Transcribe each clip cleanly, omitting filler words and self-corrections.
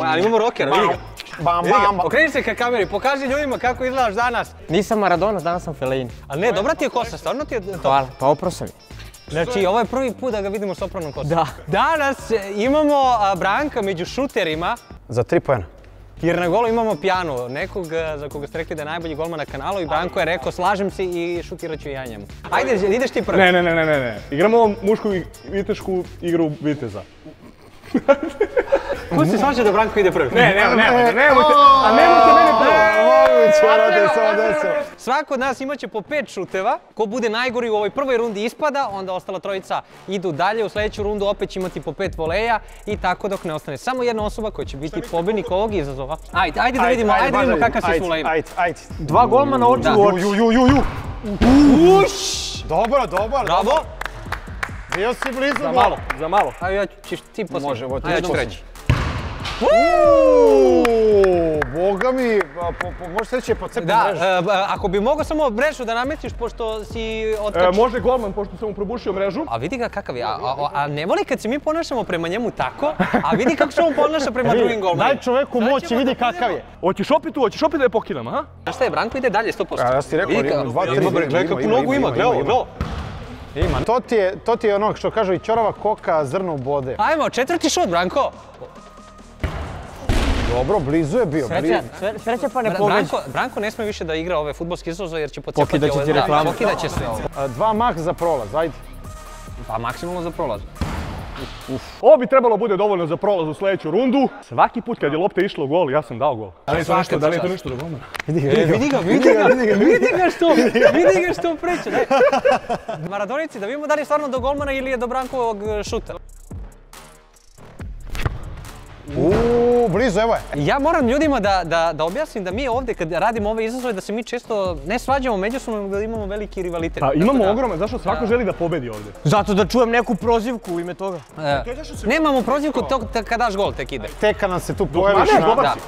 Ali imamo rockera, vidi ga. Okreni se ka kameri, pokaži ljudima kako izgledaš danas. Nisam Maradona, danas sam Fellaini. Ali ne, dobra ti je kosa, stvarno ti je... Hvala, pa opro sam je. Znači, ovo je prvi put da ga vidimo s opranom kosom. Da. Danas imamo Branka među šuterima. Za 3 poena. Jer na golu imamo Pijanu, nekog za koga ste rekli da je najbolji golman na kanalu i Branko je rekao slažem se i šutirat ću i ja njemu. Ajde, ideš ti prvi. Ne. Igramo mušku i vitešku igru viteza. Ko se svađa da Branko ide prvi? Nemojte mene prvo. Svako od nas imaće po 5 šuteva. Ko bude najgori u ovoj prvoj rundi ispada, onda ostala trojica idu dalje. U sljedeću rundu opet će imati po 5 voleja i tako dok ne ostane samo jedna osoba koja će biti pobjednik ovog izazova. Ajde da vidimo kakav si s volejima. Ajde. 2 golmana oči u oči. Dobar. Bravo. Bio si blizu. Za malo. Ajde, ja ćeš ti poslije. Može, ovo ti ja ću treći. Boga mi, možeš reći po cepu mrežu. Da, ako bi mogao samo mrežu da namestiš, pošto si otkačio. Može golman, pošto sam mu probušio mrežu. A vidi ga kakav je, a ne voli kad se mi ponašamo prema njemu tako, a vidi kako se on ponaša prema drugim golmanima. Daj čoveku moć i vidi kakav je. Hoćeš opet da je pokidam, aha? Znaš šta je, Branko ide dalje 100%. Ja si ti rekao, 2-3. Gledaj kakvu nogu ima, gledaj. Ima. To ti je ono što kažu i ćorava koka, zrno u bode. Ajmo, 4. šut, Branko. Dobro, blizu je bio. Sreća pa ne pogađa. Branko ne smije više da igra ove fudbalske izazove jer će pocijepati ove... Pokidat će ti reklamu. Pokidat će se ovo. 2 maks za prolaz, ajde. Pa maksimalno za prolaz. Ovo bi trebalo bude dovoljno za prolaz u sljedeću rundu. Svaki put kad je lopta išla u gol, ja sam dao gol. Da li je to nešto do golmana? Vidi ga što preće. Maradonici, da vidimo da li je stvarno do golmana ili je do Brankovog šuta. Blizu, evo je. Ja moram ljudima da objasnim da mi ovdje kad radimo ove izazove da se mi često ne svađamo međusobno, nego da imamo veliki rivalitet. Pa imamo ogroman, zašto svako želi da pobedi ovdje? Zato da čujem neku prozivku u ime toga. Nemamo prozivku kad daš gol tek ide. Teka nam se tu pojaviš na... Dobar si.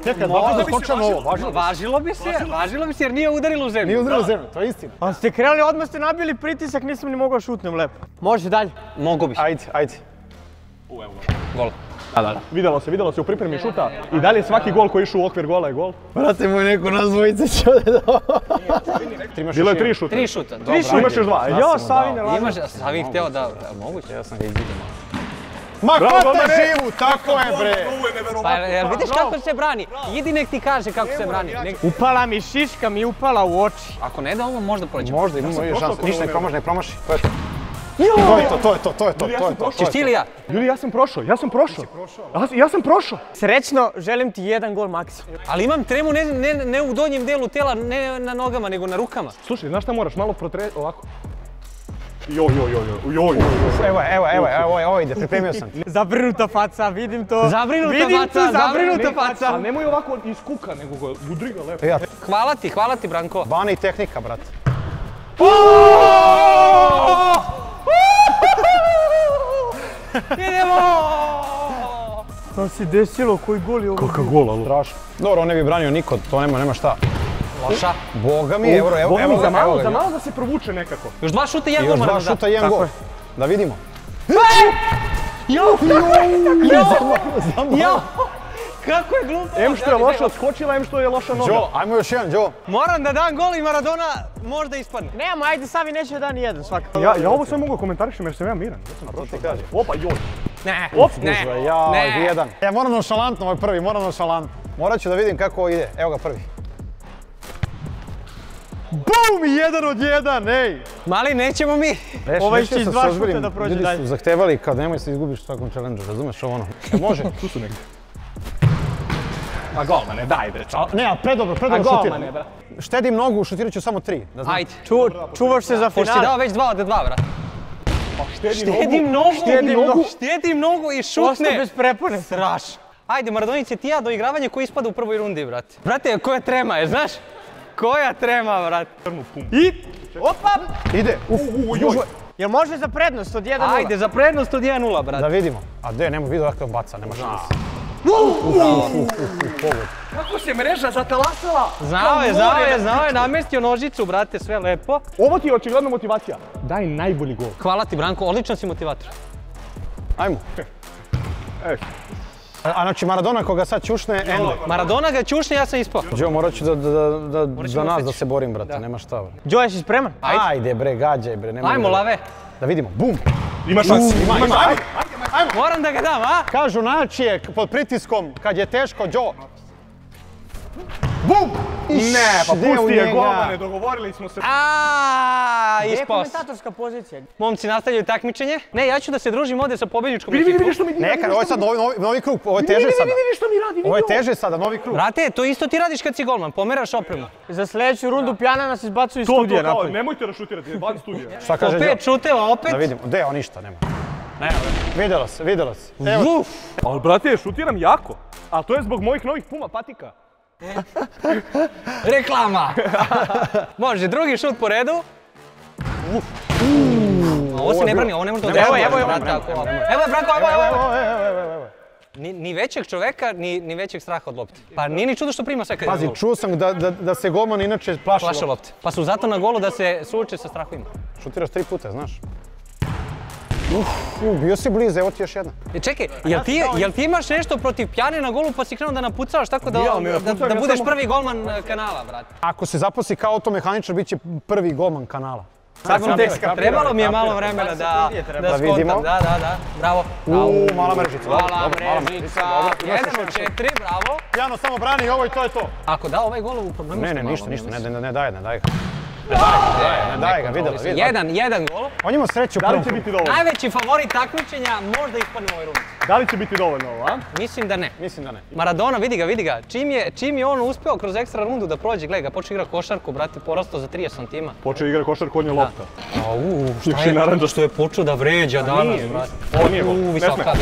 Čekaj, važno da skočamo ovo, Važilo bi se jer nije udarilo u zemlju. Nije udarilo u zemlju, to je istina. A ste krenuli, odmah ste nabili pritisak, nisam ni mogao šutnem lepo. Može dalje. Mogu bi. Ajde. Gol. Vidjelo se u pripremi šuta i dalje svaki gol koji je išao u okvir gola je gol. Brate moj, neko nas dvojice će ovdje do... Bilo je 3 šuta. 3 šuta, dobro. Imaš još 2. Jo, Savine, Imaš, Savin htio da... Moguće? Ja sam ga izvidio. Ma hvata živu, tako je bre! Pa jel vidiš kako se brani? Idi nek ti kaže kako se brani. Upala mi šiška mi upala u oči. Ako ne da ovo možda prođe. Možda imamo još šansu, ništa ne promaši. To je to. Ćeš ti ili ja? Ljudi, ja sam prošao. Srećno, želim ti 1 gol maks. Ali imam tremu ne u donjem delu tela, ne na nogama, nego na rukama. Slušaj, znaš šta moraš? Malo ovako. Joj. Evo ide, pripremio sam. Zabrinuta faca, vidim to. Zabrinuta faca. Ali nemoj ovako iz kuka, nego ga udri ga lepo. Hvala ti, Branko. Bana i tehnika, brate. Idemo! To si desilo, koji gol je ovo? Kakav gol, ali? Strašno. Dobro, on ne bi branio niko, to nema šta. Loša. Boga mi, evo ga. Za malo da se provuče nekako. Još 2 šuta i 1 gol Još moram 2 šuta i 1 gol. Da vidimo. Jo! Kako je glupo! Em što je loša odskočila, em što je loša noga. Đo, ajmo još jedan, Đo. Moram da dam gol i Maradona možda ispadne. Nemo, ajde Savi neće da da ni jedan svakako. Ja ovo sam mogao komentarišem jer sam ja miran. Opa, joj. Ne. Jedan. Ja moram nonšalantno ovaj prvi, Morat ću da vidim kako ovo ide. Evo ga prvi. Bum! 1 od 1, ej! Mali, nećemo mi. Ovaj će iz 2 šuta da prođe dalje. Ljudi su zahtevali kao nemoj se izgubiš u svakom challenge-u, razumeš ovo ono? Može? Tu su negdje. A golmane, daj bre. Ne, a predobro šutiram. Štedim nogu, šutirat ću samo 3. Ajde. Čuvaš se za Pošto si finale. dao već 2 od 2, brate. Štedim nogu i šutne. Osta bez prepone. Strašno. Ajde, Maradonice, ti ja doigravanje koji ispada u prvoj rundi, brate. Brate, koja trema je, znaš? Koja trema, brate. I... Opa! Ide. Jel može za prednost od 1-0? Ajde, za prednost od 1-0, brate. Da vidimo. A gdje, nemoj vidio dakle baca, nema šanse. Kako se mreža zatalasala? Znao je, namestio nožicu, brate, sve lepo. Ovo ti je očigledno motivacija. Daj najbolji gol. Hvala ti, Branko, odličan si motivator. Ajmo. A znači Maradona koga sad čušne, ende. Maradona ga čušne, ja sam ispao. Đo, morat ću za nas da se borim, brate, nema šta. Đo, jesi spreman? Ajde bre, gađaj bre, nema. Ajmo, lave. Da vidimo, bum! Ima šansi. Ajmo! Moram da ga dam, a? Kažu naći je pod pritiskom, kad je teško, Đo. Bum! Ne, pa pusti je golmane, dogovorili smo se. Gdje je Ispao. komentatorska pozicija? Momci nastavljaju takmičenje. Ne, ja ću da se družim ovdje sa pobjedničkom Vidi ekipom. što mi radi. Nekad, ovo je sad novi krug, ovo je teže sada. Vidi što mi radi. Ovo je teže sada, novi krug. Brate, to isto ti radiš kad si golman, pomeraš opremu. Za sljedeću rundu Pjana nas izbacuju iz studija napolje. Nemojte rašutirati, van studija. Šta Po kaže Đo? 5 šuteva opet. Da vidimo, gdje on ništa nema. Vidjelo se, vidjelo se. Evo, Ali brate, šutiram jako. A to je zbog mojih novih Puma patika. Reklama! Može, drugi šut po redu. Ovo se ne brani, ovo ne može da odreaguje. Evo je Branko, evo. Ni većeg čoveka, ni većeg straha od lopte. Pa nije ni čudo što prima sve kad je na pazi, golu. čuo sam da se golman inače Plaše plaši. lopte. Pa su zato na golu da se suoče sa strahovima. Šutiraš 3 puta, znaš. Bio si blizu, evo ti još jedna. Čekaj, jel ti imaš nešto protiv Pjane na golu pa si krenuo da napucavaš tako da budeš prvi golman kanala, brate? Ako se zaposli kao automehaničar, bit će prvi golman kanala. Trebalo mi je malo vremena da skontam, da, bravo. Mala mrežica. Mala mrežica, 1 od 4, bravo. Pjano samo brani ovo i to je to. Ako da ovaj gol u problemu Ne, ste malo. ništa, ne daje ga. Ne daje ga, vidjela. Jedan gol. On ima sreću u Da li prvom će krugu. biti dovoljno? Najveći favorit takmičenja možda ispadne u ovoj rundi. Da li će biti dovoljno ovo, a? Mislim da ne. Mislim da ne. Maradona, vidi ga. Čim je on uspeo kroz ekstra rundu da prođe, gledaj ga, počeo igra košarku, brate, porastao za 30 santima. Počeo igra košarku, on je lopta. Šta je? Što je počeo da vređa danas, brate. Ovo nije gol. Visoka.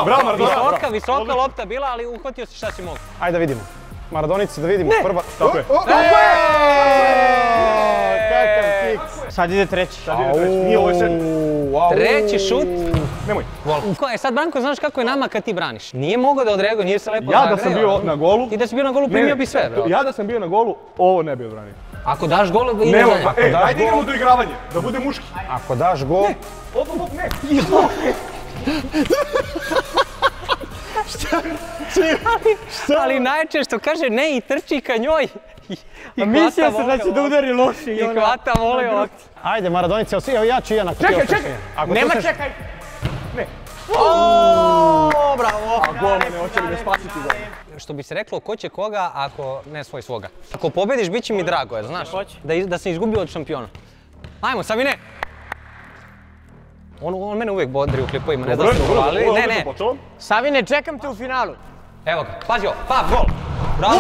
Bravo. Visoka lopta bila, ali uhvatio si šta si mogu. Ajde da vidimo. Maradonici da vidimo. Prva. Tako je. Kakav kiks. Sad ide treći. Nije ovo je sedmi. Treći šut. Nemoj. Sad Branko, znaš kako je nama kad ti braniš? Nije mogao da odreaguje, nije se lepo Ja zagreo. da sam bio na golu... Ti da si bio na golu primio bi sve, bro. Ja da sam bio na golu, ovo ne bi odbranio. Ako daš gol, ide Ne, za njega. ajde igramo doigravanje, da bude muški. Ako daš gol... Op, ne. Ali najčešće kaže ne i trči ka njoj. A mislio sam da će da udari loši. I hvata vole ovako. Ajde, Maradonici, evo ja ću jedan ako ti Čekaj, ostaješ. čekaj. Ako ti Nema ostaješ- čekaj. Bravo. A golmane, hoće li me spasiti gol? Što bi se reklo, ko će koga ako ne svoj svoga. Ako pobediš, bit će mi drago, jer znaš, da sam izgubio od šampiona. Ajmo, Savine! On mene uvijek bodri u klipovima, ne znam se dobro, ali ne. Savine, čekam te u finalu. Evo ga, pazi ovo, pap, gol! Bravo!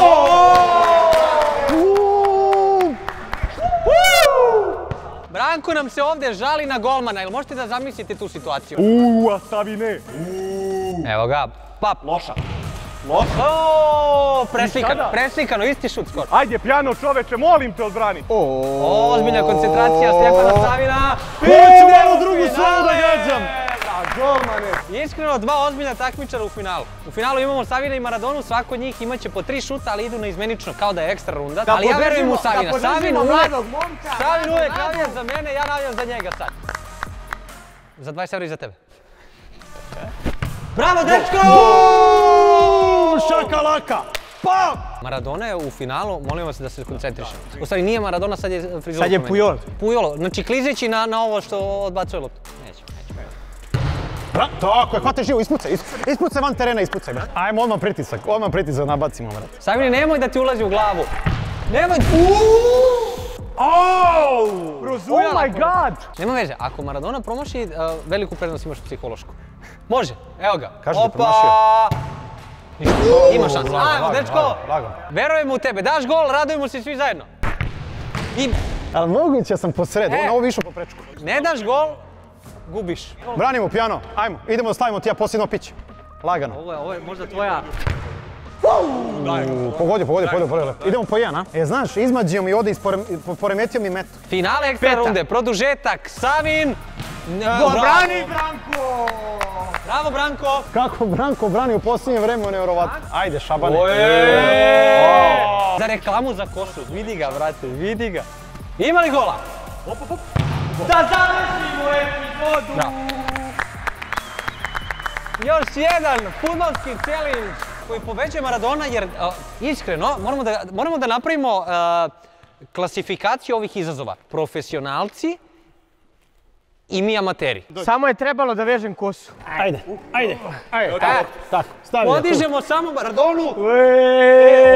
Branko nam se ovdje žali na golmana, jel možete da zamislite tu situaciju? A Savine. Evo ga, pap. Loša. Preslikano, isti šut skoro. Ajde, Pjano čoveče, molim te odbrani. Ozbiljna koncentracija Stjepana Savina. Hoću malo drugu slavu da gađam! Golmane. Iskreno, 2 ozbiljna takmičara u finalu. U finalu imamo Savina i Maradonu, svako od njih imaće po 3 šuta, ali idu na izmenično, kao da je ekstra runda. Ali ja verujem u Savina. Savin uvijek navija za mene, ja navijam za njega sad. Za 20 € i za tebe. Bravo, dečko! Šakalaka! Maradona je u finalu, molim vas da se koncentrišemo. U stvari nije Maradona, sad je frizura. Sad je Pujol. Pujolo, znači klizeći na ovo što odbacuje loptu. Nećemo. Tako je, hvate živo, ispucaj van terena, ispucaj. Ajmo, odmah pritisak nabacimo, brate. Savini, nemoj da ti ulazi u glavu. Nemoj! Oh my god! Nema veze, ako Maradona promaši, veliku prednost imaš psihološku. Može, evo ga. Kaži da promašio. Ima šanse. Ajmo, dečko! Lagano. Verujemo u tebe, daš gol, radujemo se svi zajedno. Ali moguće sam po sredu, ovo više po prečku. Ne daš gol, gubiš. Branimo Pjano, ajmo, idemo da stavimo ti ja posljedno piće. Lagano. Ovo je možda tvoja... Pogodio. Idemo po jedan, a? Znaš, izmađio mi ovdje, poremetio mi metu. Finale ekstra runde, produžetak, Savin, Brani Branko! Bravo, Branko! Kako Branko brani u posljednje vreme, nevjerovatno. Ajde, Šabane. Za reklamu za kosu, vidi ga, brate, vidi ga. Ima li gola? Da završimo epizodu! Još jedan fudbalski challenge koji pobeđuje Maradona jer, iskreno, moramo da napravimo klasifikaciju ovih izazova. Profesionalci i mi amateri. Samo je trebalo da vežem kosu. Ajde. Tako, stavi ga tu. Podižemo samo Maradonu.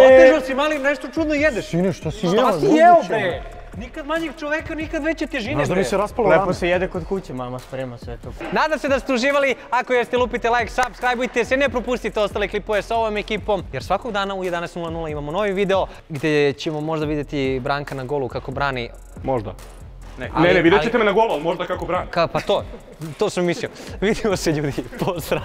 Otežao si mali, nešto čudno jedeš. Sine, što si jeo? Šta si jeo, bre? Nikad manjeg čoveka, nikad veće težine, Znaš da bre. mi se raspalo Lepo rame. se jede kod kuće, mama sprema sve to. Nadam se da ste uživali, ako jeste lupite like, subscribeujte se, ne propustite ostale klipove sa ovom ekipom, jer svakog dana u 11:00 imamo novi video gdje ćemo možda vidjeti Branka na golu kako brani. Možda. Ali- Ne, vidjet ali- ćete me na golu, ali možda kako brani. Pa to sam mislio. Vidimo se ljudi, pozdrav!